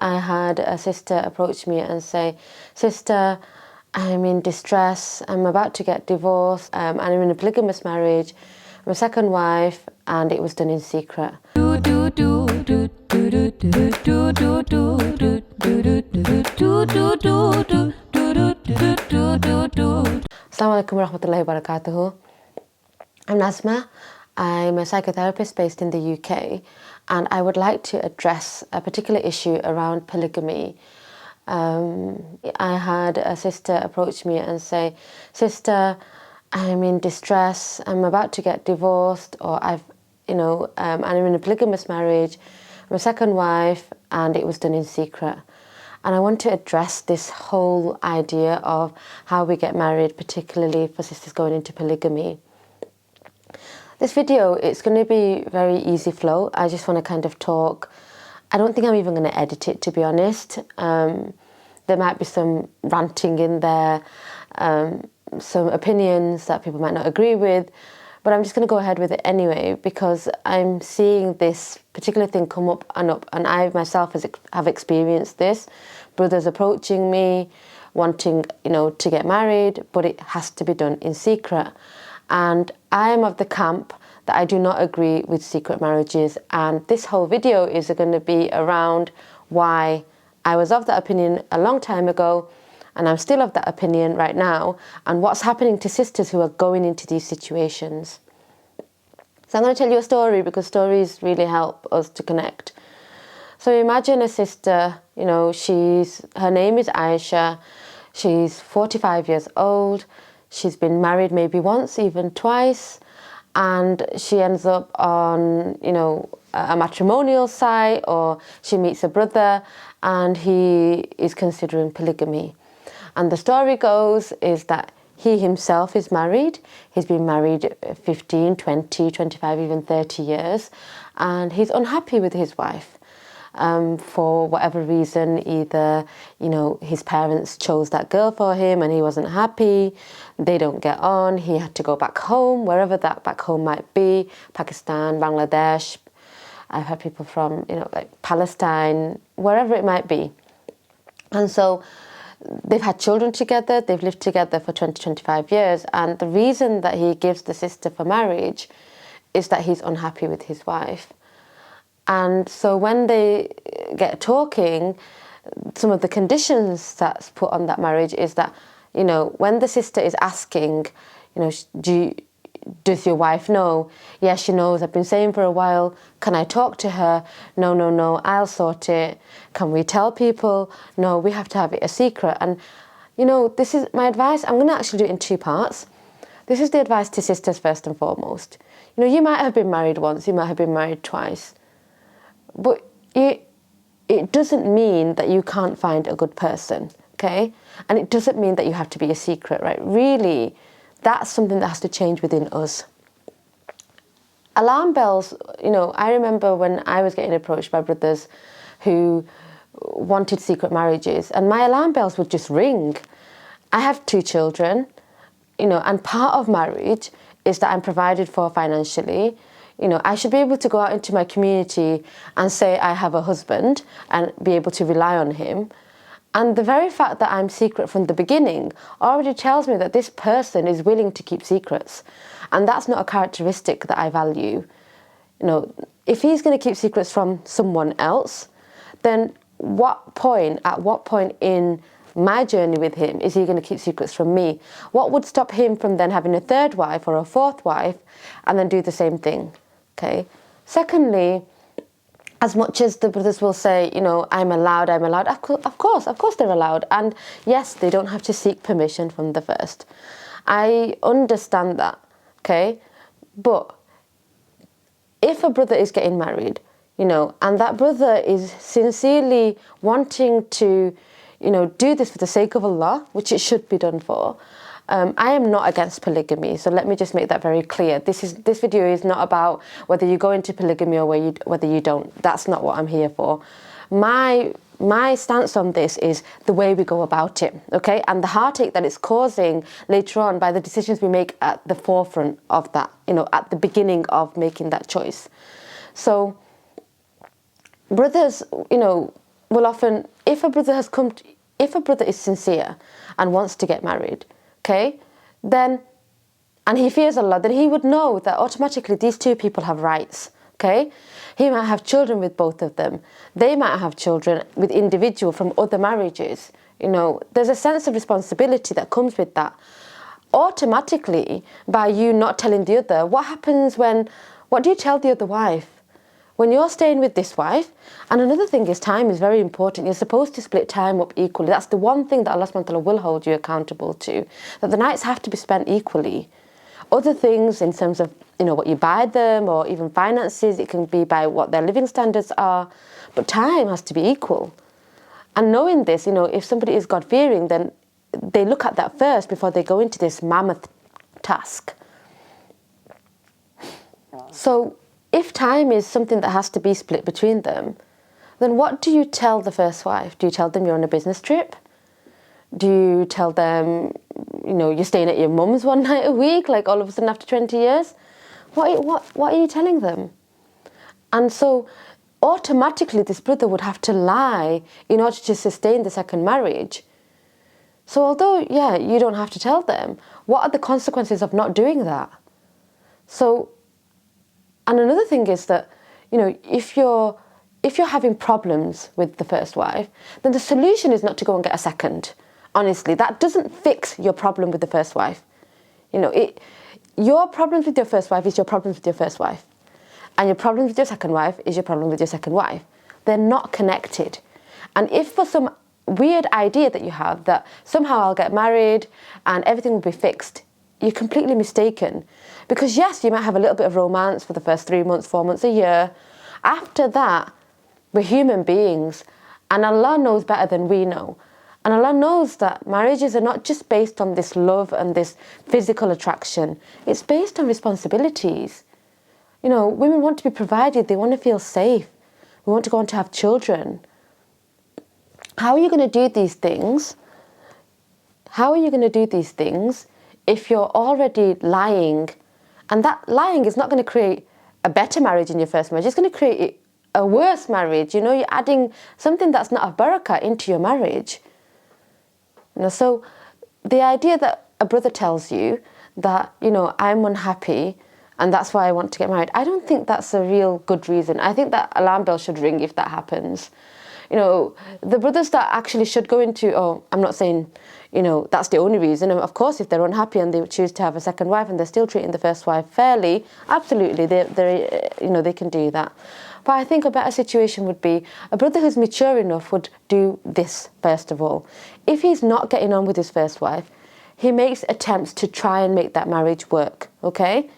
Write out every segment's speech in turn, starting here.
I had a sister approach me and say, "Sister, I'm in distress, I'm about to get divorced, and I'm in a polygamous marriage, I'm a second wife, and it was done in secret." Assalamualaikum warahmatullahi wabarakatuh. I'm Nazma. I'm a psychotherapist based in the UK, and I would like to address a particular issue around polygamy. I had a sister approach me and say, "Sister, I'm in distress, I'm about to get divorced, or I'm in a polygamous marriage, I'm a second wife, and it was done in secret." And I want to address this whole idea of how we get married, particularly for sisters going into polygamy. This video, it's going to be very easy flow. I just want to kind of talk. I don't think I'm even going to edit it, to be honest. There might be some ranting in there, some opinions that people might not agree with, but I'm just going to go ahead with it anyway, because I'm seeing this particular thing come up, and I myself have experienced this. Brothers approaching me, wanting, to get married, but it has to be done in secret. And I am of the camp that I do not agree with secret marriages, and this whole video is going to be around why I was of that opinion a long time ago, and I'm still of that opinion right now, and what's happening to sisters who are going into these situations. So I'm going to tell you a story, because stories really help us to connect. So imagine a sister, her name is Aisha, she's 45 years old, she's been married maybe once, even twice, and she ends up on, a matrimonial site, or she meets a brother and he is considering polygamy. And the story goes is that he himself is married. He's been married 15, 20, 25, even 30 years, and he's unhappy with his wife. For whatever reason, either, his parents chose that girl for him and he wasn't happy, they don't get on, he had to go back home, wherever that back home might be, Pakistan, Bangladesh. I've had people from, like Palestine, wherever it might be. And so they've had children together, they've lived together for 20, 25 years, and the reason that he gives the sister for marriage is that he's unhappy with his wife. And so when they get talking, some of the conditions that's put on that marriage is that, when the sister is asking, does your wife know? Yes, she knows, I've been saying for a while. Can I talk to her? No, I'll sort it. Can we tell people? No, we have to have it a secret. And, this is my advice. I'm going to actually do it in two parts. This is the advice to sisters first and foremost. You might have been married once, you might have been married twice, but it doesn't mean that you can't find a good person, okay? And it doesn't mean that you have to be a secret, right? Really, that's something that has to change within us. Alarm bells, I remember when I was getting approached by brothers who wanted secret marriages, and my alarm bells would just ring. I have 2 children, and part of marriage is that I'm provided for financially. I should be able to go out into my community and say I have a husband and be able to rely on him. And the very fact that I'm secret from the beginning already tells me that this person is willing to keep secrets. And that's not a characteristic that I value. If he's going to keep secrets from someone else, then at what point in my journey with him is he going to keep secrets from me? What would stop him from then having a 3rd wife or a 4th wife and then do the same thing? Okay. Secondly, as much as the brothers will say, I'm allowed, of course they're allowed. And yes, they don't have to seek permission from the first. I understand that, okay? But if a brother is getting married, and that brother is sincerely wanting to, do this for the sake of Allah, which it should be done for, I am not against polygamy, so let me just make that very clear. This video is not about whether you go into polygamy or whether you don't. That's not what I'm here for. My stance on this is the way we go about it, okay? And the heartache that it's causing later on by the decisions we make at the forefront of that, at the beginning of making that choice. So brothers, will often, if a brother is sincere and wants to get married, okay, then, and he fears Allah, then he would know that automatically these two people have rights, okay? He might have children with both of them. They might have children with individual from other marriages. You know, there's a sense of responsibility that comes with that. Automatically, by you not telling the other, what do you tell the other wife? When you're staying with this wife, and another thing is time is very important. You're supposed to split time up equally. That's the one thing that Allah subhanahu wa ta'ala will hold you accountable to, that the nights have to be spent equally. Other things in terms of, you know, what you buy them or even finances, it can be by what their living standards are, but time has to be equal. And knowing this, you know, if somebody is God-fearing, then they look at that first before they go into this mammoth task. So if time is something that has to be split between them, then what do you tell the first wife? Do you tell them you're on a business trip? Do you tell them, you know, you're staying at your mum's one night a week, like all of a sudden after 20 years? What are you telling them? And so automatically this brother would have to lie in order to sustain the second marriage. So although, yeah, you don't have to tell them, what are the consequences of not doing that? So, and another thing is that, you know, if you're having problems with the first wife, then the solution is not to go and get a second. Honestly, that doesn't fix your problem with the first wife. You know, your problems with your first wife is your problems with your first wife. And your problems with your second wife is your problem with your second wife. They're not connected. And if for some weird idea that you have that somehow I'll get married and everything will be fixed, you're completely mistaken. Because yes, you might have a little bit of romance for the first 3 months, 4 months, a year. After that, we're human beings. And Allah knows better than we know. And Allah knows that marriages are not just based on this love and this physical attraction. It's based on responsibilities. You know, women want to be provided. They want to feel safe. We want to go on to have children. How are you going to do these things? How are you going to do these things if you're already lying? And that lying is not going to create a better marriage in your first marriage. It's going to create a worse marriage. You know, you're adding something that's not of barakah into your marriage. You know, so the idea that a brother tells you that, you know, I'm unhappy and that's why I want to get married, I don't think that's a real good reason. I think that alarm bell should ring if that happens. You know, the brothers that actually should go into, oh, I'm not saying, you know, that's the only reason. And of course, if they're unhappy and they choose to have a second wife and they're still treating the first wife fairly, absolutely, they can do that. But I think a better situation would be a brother who's mature enough would do this first of all. If he's not getting on with his first wife, he makes attempts to try and make that marriage work, okay?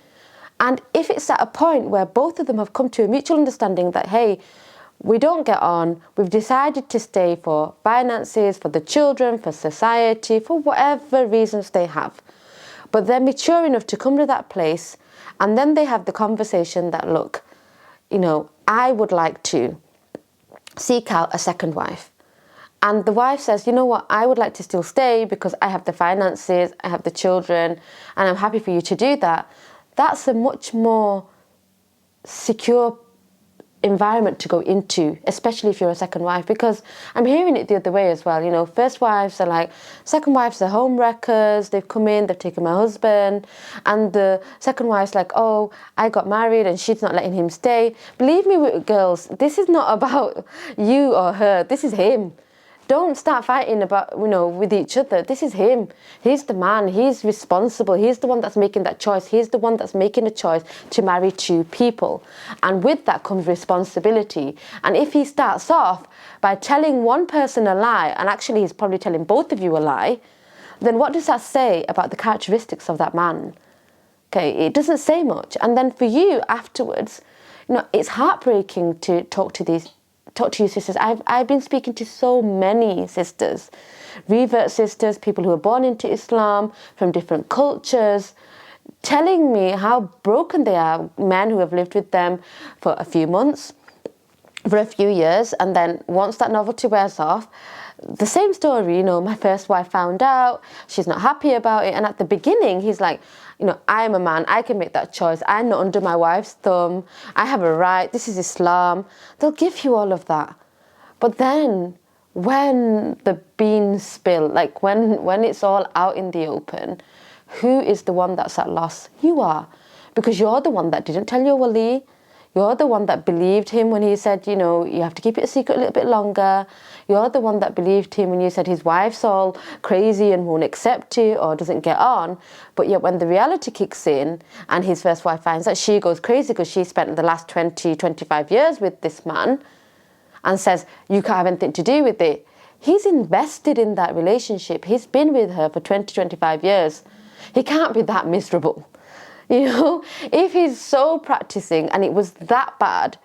And if it's at a point where both of them have come to a mutual understanding that, hey, we don't get on, we've decided to stay for finances, for the children, for society, for whatever reasons they have. But they're mature enough to come to that place and then they have the conversation that, look, you know, I would like to seek out a second wife. And the wife says, you know what, I would like to still stay because I have the finances, I have the children, and I'm happy for you to do that. That's a much more secure environment to go into, especially if you're a second wife, because I'm hearing it the other way as well. You know, first wives are like, second wives are home wreckers, they've come in, they've taken my husband, and the second wife's like, oh, I got married and she's not letting him stay. Believe me, girls, this is not about you or her, this is him. Don't start fighting about, you know, with each other. This is him. He's the man. He's responsible. He's the one that's making that choice. He's the one that's making a choice to marry two people. And with that comes responsibility. And if he starts off by telling one person a lie, and actually he's probably telling both of you a lie, then what does that say about the characteristics of that man? Okay, it doesn't say much. And then for you afterwards, you know, it's heartbreaking to talk to you sisters. I've been speaking to so many sisters, revert sisters, people who are born into Islam from different cultures, telling me how broken they are, men who have lived with them for a few months, for a few years, and then once that novelty wears off, the same story, you know, my first wife found out, she's not happy about it, and at the beginning he's like, you know, I'm a man, I can make that choice, I'm not under my wife's thumb, I have a right, this is Islam. They'll give you all of that. But then when the beans spill, like when it's all out in the open, who is the one that's at loss? You are. Because you're the one that didn't tell your wali. You're the one that believed him when he said, you know, you have to keep it a secret a little bit longer. You're the one that believed him when you said his wife's all crazy and won't accept it or doesn't get on. But yet when the reality kicks in and his first wife finds out, she goes crazy because she spent the last 20, 25 years with this man and says, you can't have anything to do with it. He's invested in that relationship. He's been with her for 20, 25 years. He can't be that miserable. You know, if he's so practicing and it was that bad,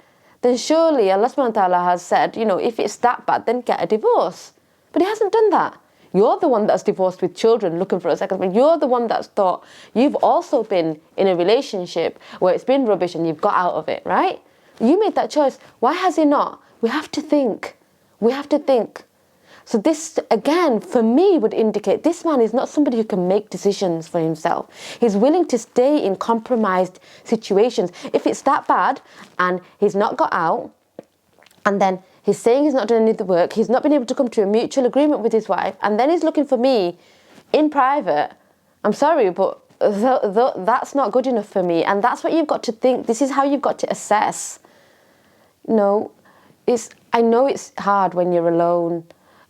then surely Allah subhanahu wa ta'ala has said, you know, if it's that bad, then get a divorce. But he hasn't done that. You're the one that's divorced with children looking for a second husband. You're the one that's thought you've also been in a relationship where it's been rubbish and you've got out of it, right? You made that choice. Why has he not? We have to think. We have to think. So this, again, for me, would indicate this man is not somebody who can make decisions for himself. He's willing to stay in compromised situations. If it's that bad and he's not got out, and then he's saying he's not done any of the work, he's not been able to come to a mutual agreement with his wife, and then he's looking for me in private, I'm sorry, but that's not good enough for me. And that's what you've got to think. This is how you've got to assess. No, I know it's hard when you're alone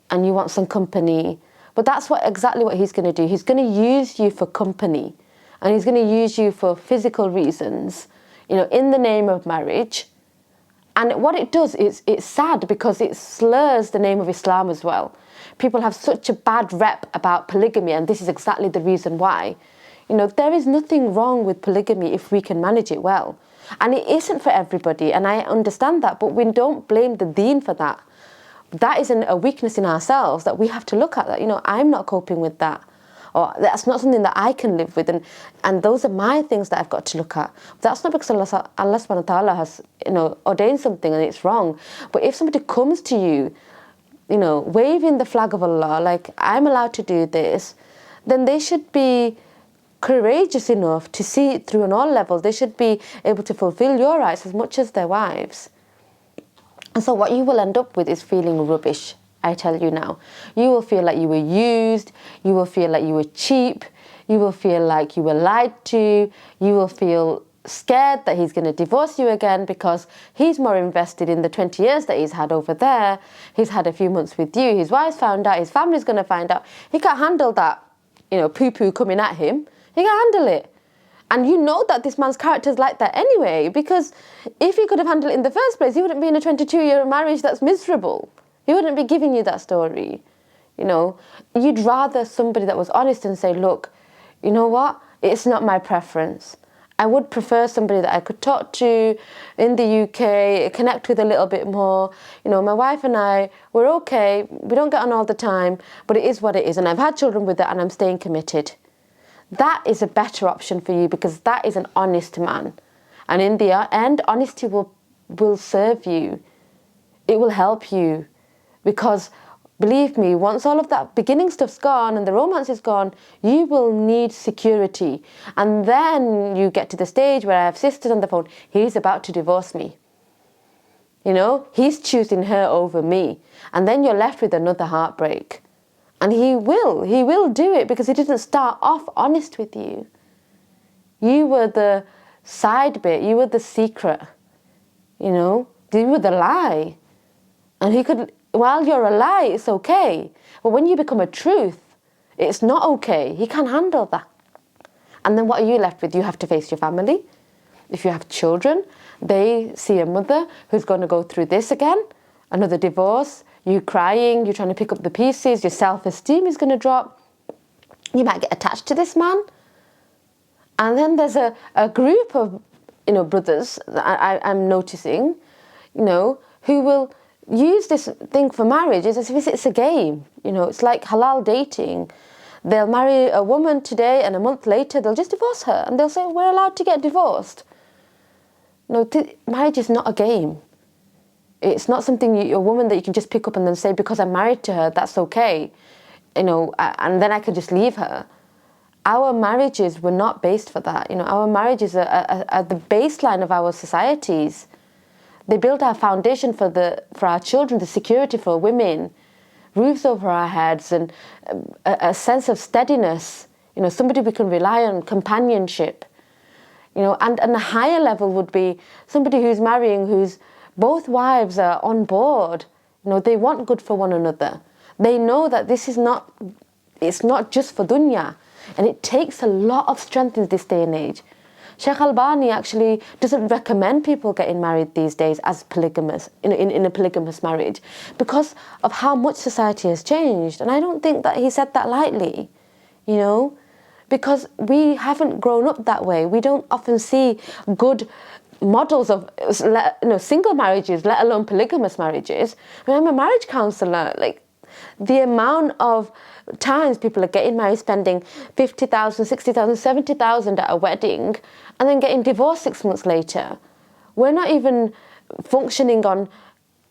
and you want some company, but that's exactly what he's going to do. He's going to use you for company, and he's going to use you for physical reasons, you know, in the name of marriage. And what it does is, it's sad because it slurs the name of Islam as well. People have such a bad rep about polygamy, and this is exactly the reason why. You know, there is nothing wrong with polygamy if we can manage it well. And it isn't for everybody, and I understand that, but we don't blame the deen for that. That is a weakness in ourselves that we have to look at. That, you know, I'm not coping with that, or that's not something that I can live with, and those are my things that I've got to look at. That's not because Allah subhanahu wa ta'ala has, you know, ordained something and it's wrong. But if somebody comes to you, you know, waving the flag of Allah, like, I'm allowed to do this, then they should be courageous enough to see it through on all levels. They should be able to fulfill your rights as much as their wives. And so what you will end up with is feeling rubbish, I tell you now. You will feel like you were used, you will feel like you were cheap, you will feel like you were lied to, you will feel scared that he's going to divorce you again because he's more invested in the 20 years that he's had over there. He's had a few months with you, his wife's found out, his family's going to find out. He can't handle that, you know, poo-poo coming at him. He can't handle it. And you know that this man's character is like that anyway, because if he could have handled it in the first place, he wouldn't be in a 22-year marriage that's miserable. He wouldn't be giving you that story. You know, you'd rather somebody that was honest and say, look, you know what, it's not my preference. I would prefer somebody that I could talk to in the UK, connect with a little bit more. You know, my wife and I, we're okay. We don't get on all the time, but it is what it is. And I've had children with it and I'm staying committed. That is a better option for you because that is an honest man. And in the end, honesty will serve you. It will help you. Because, believe me, once all of that beginning stuff's gone and the romance is gone, you will need security. And then you get to the stage where I have sisters on the phone, he's about to divorce me. You know, he's choosing her over me. And then you're left with another heartbreak. And he will do it because he didn't start off honest with you. You were the side bit, you were the secret, you know, you were the lie. And he could, while you're a lie, it's okay. But when you become a truth, it's not okay. He can't handle that. And then what are you left with? You have to face your family. If you have children, they see a mother who's going to go through this again, another divorce, you crying, you're trying to pick up the pieces, your self-esteem is going to drop. You might get attached to this man. And then there's a group of, you know, brothers that I'm noticing, you know, who will use this thing for marriage as if it's a game. You know, it's like halal dating. They'll marry a woman today and a month later they'll just divorce her. And they'll say, we're allowed to get divorced. No, marriage is not a game. It's not something, a woman that you can just pick up and then say, because I'm married to her, that's okay. You know, and then I could just leave her. Our marriages were not based for that. You know, our marriages are the baseline of our societies. They build our foundation for our children, the security for women, roofs over our heads, and a sense of steadiness. Somebody we can rely on, companionship. And a higher level would be somebody who's marrying, whose both wives are on board. They want good for one another. They know that it's not just for dunya. And it takes a lot of strength in this day and age. Sheikh Albani actually doesn't recommend people getting married these days as polygamous, in a polygamous marriage, because of how much society has changed. And I don't think that he said that lightly, because we haven't grown up that way. We don't often see good models of single marriages, let alone polygamous marriages. I'm a marriage counsellor. The amount of times people are getting married, spending 50,000, 60,000, 70,000 at a wedding, and then getting divorced 6 months later. We're not even functioning on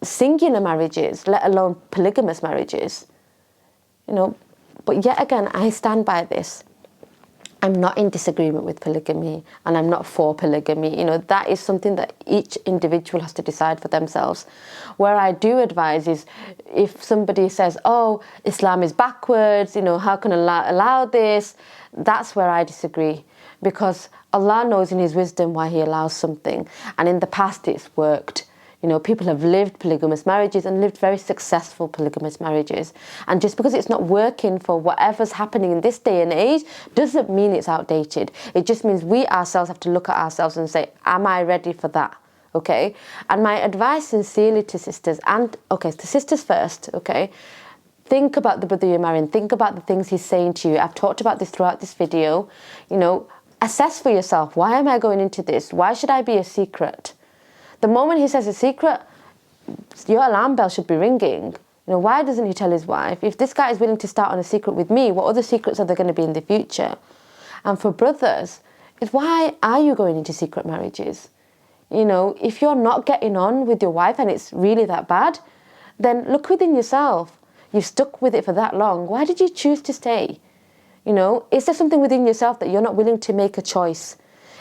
singular marriages, let alone polygamous marriages. But yet again, I stand by this. I'm not in disagreement with polygamy, and I'm not for polygamy. That is something that each individual has to decide for themselves. Where I do advise is, if somebody says, oh, Islam is backwards, how can Allah allow this? That's where I disagree, because Allah knows in His wisdom why He allows something. And in the past it's worked. People have lived polygamous marriages and lived very successful polygamous marriages. And just because it's not working for whatever's happening in this day and age doesn't mean it's outdated. It just means we ourselves have to look at ourselves and say, am I ready for that? Okay? And my advice sincerely to sisters, to sisters first, okay? Think about the brother you're marrying. Think about the things he's saying to you. I've talked about this throughout this video. Assess for yourself. Why am I going into this? Why should I be a secret? The moment he says a secret, your alarm bell should be ringing. Why doesn't he tell his wife? If this guy is willing to start on a secret with me, what other secrets are there going to be in the future? And for brothers, it's why are you going into secret marriages? If you're not getting on with your wife and it's really that bad, then look within yourself. You've stuck with it for that long. Why did you choose to stay? Is there something within yourself that you're not willing to make a choice?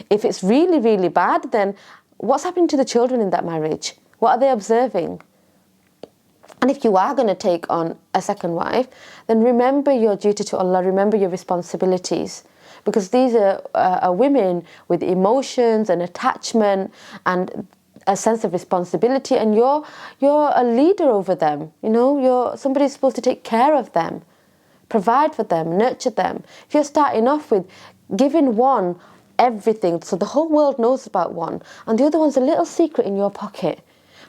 If it's really, really bad, then what's happening to the children in that marriage? What are they observing? And if you are going to take on a second wife, then remember your duty to Allah, remember your responsibilities. Because these are women with emotions and attachment and a sense of responsibility, and you're a leader over them. You're somebody who's supposed to take care of them, provide for them, nurture them. If you're starting off with giving one everything, so the whole world knows about one, and the other one's a little secret in your pocket,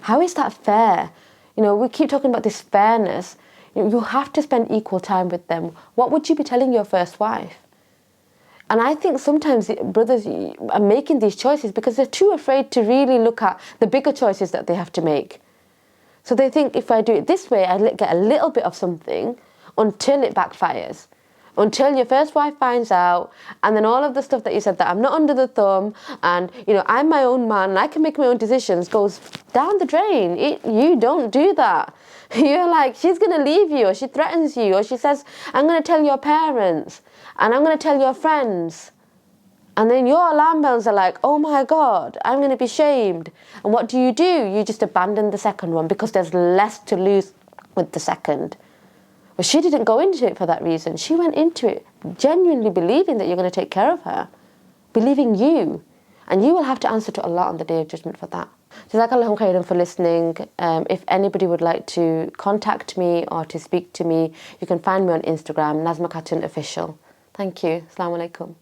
how is that fair? We keep talking about this fairness. You have to spend equal time with them. What would you be telling your first wife? And I think sometimes brothers are making these choices because they're too afraid to really look at the bigger choices that they have to make. So they think, if I do it this way, I get a little bit of something until it backfires. Until your first wife finds out, and then all of the stuff that you said, that I'm not under the thumb, and I'm my own man and I can make my own decisions, goes down the drain. You don't do that. You're like, she's going to leave you, or she threatens you, or she says, I'm going to tell your parents, and I'm going to tell your friends. And then your alarm bells are like, oh my God, I'm going to be shamed. And what do? You just abandon the second one because there's less to lose with the second. But she didn't go into it for that reason. She went into it genuinely believing that you're going to take care of her, believing you. And you will have to answer to Allah on the Day of Judgment for that. Jazakallahu khairan for listening. If anybody would like to contact me or to speak to me, you can find me on Instagram, Nazma Khatun Official. Thank you. Assalamu alaikum.